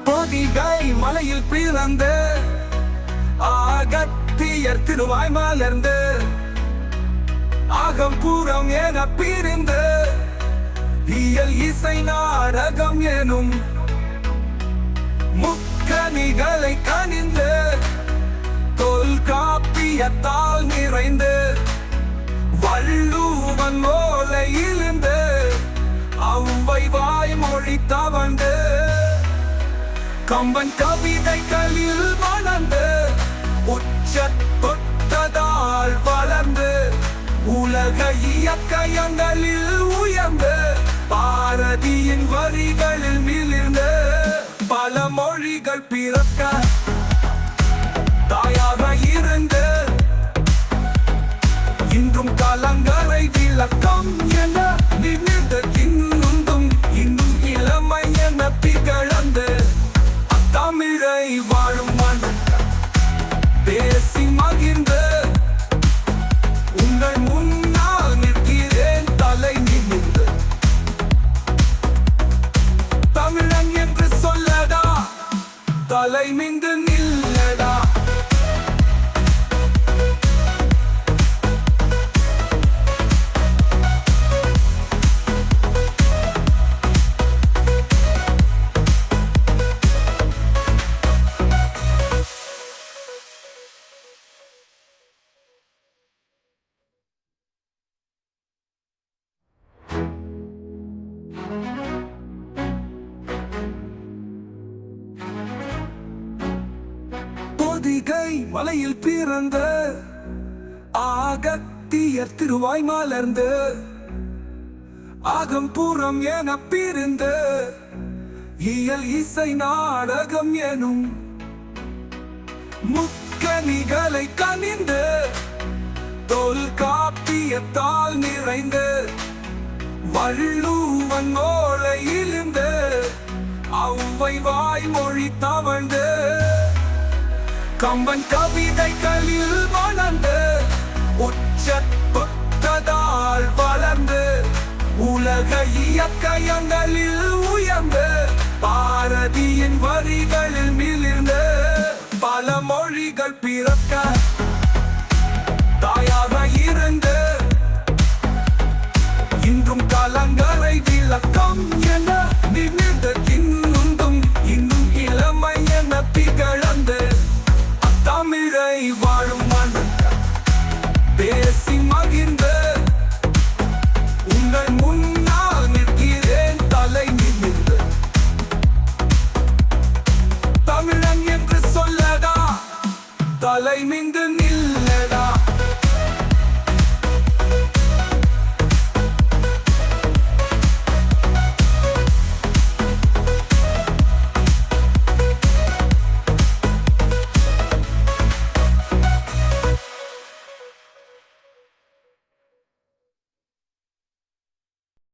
பொதிகை மலையில் பிறந்து அகத்தியர் திருவாய் மலர்ந்து அகம்பூரம் என பிரிந்து இயல் இசை நாடகம் எனும் முக்கணிகளை கனிந்து தொல்காப்பியத்தால் நிறைந்து வள்ளுவன் ஓலையிலிருந்து அவ்வை வாய்மொழி தவழ்ந்து கம்பன் கவிதைகளில் வளர்ந்து உச்ச தொட்டதால் வளர்ந்து உலக இயக்கயங்களில் உயர்ந்து பாரதியின் வரிகளில் மிளிர்ந்து பல மொழிகள் பிறக்க தாயாக இருந்து இன்றும் கலங்கரை விளக்கம் என நிமிர்ந்து இன்னும் இளமை என திகழ்ந்து தமிழை வாழும் மனம் பேசி மகிழ்ந்து உங்கள் முன்னால் நிற்கிறேன் தலை நிமிர்ந்து தமிழன் என்று சொல்லடா தலை மிந்து நில்லடா. பொதிகை மலையில் பிறந்த அகத்தியர் திருவாய் மலர்ந்து அகம்பூரம் என பிரிந்து இயல் இசை நாடகம் எனும் முக்கணிகளை கனிந்து தொல்காப்பியத்தால் நிறைந்து வள்ளுவன் ஓலையிலிருந்து அவ்வை வாய்மொழி தவழ்ந்து கம்பன் கவிதைகளில் வளர்ந்து உச்ச தொட்டதால் வளர்ந்து உலக இயக்கயங்களில் உயர்ந்து பாரதியின் வரிகளில் மிளிர்ந்து பல மொழிகள் பிறக்க தாயாக இருந்து இன்றும் கலங்கரை விளக்கம் என நிமிர்ந்து இன்னும் இளமை என திகழ்ந்து தமிழை வாழும் மனம் பேசி மகிழ்ந்து உங்கள் முன்னால் நிற்கிறேன் தலை நிமிர்ந்து தமிழன் என்று சொல்லடா தலை மிந்து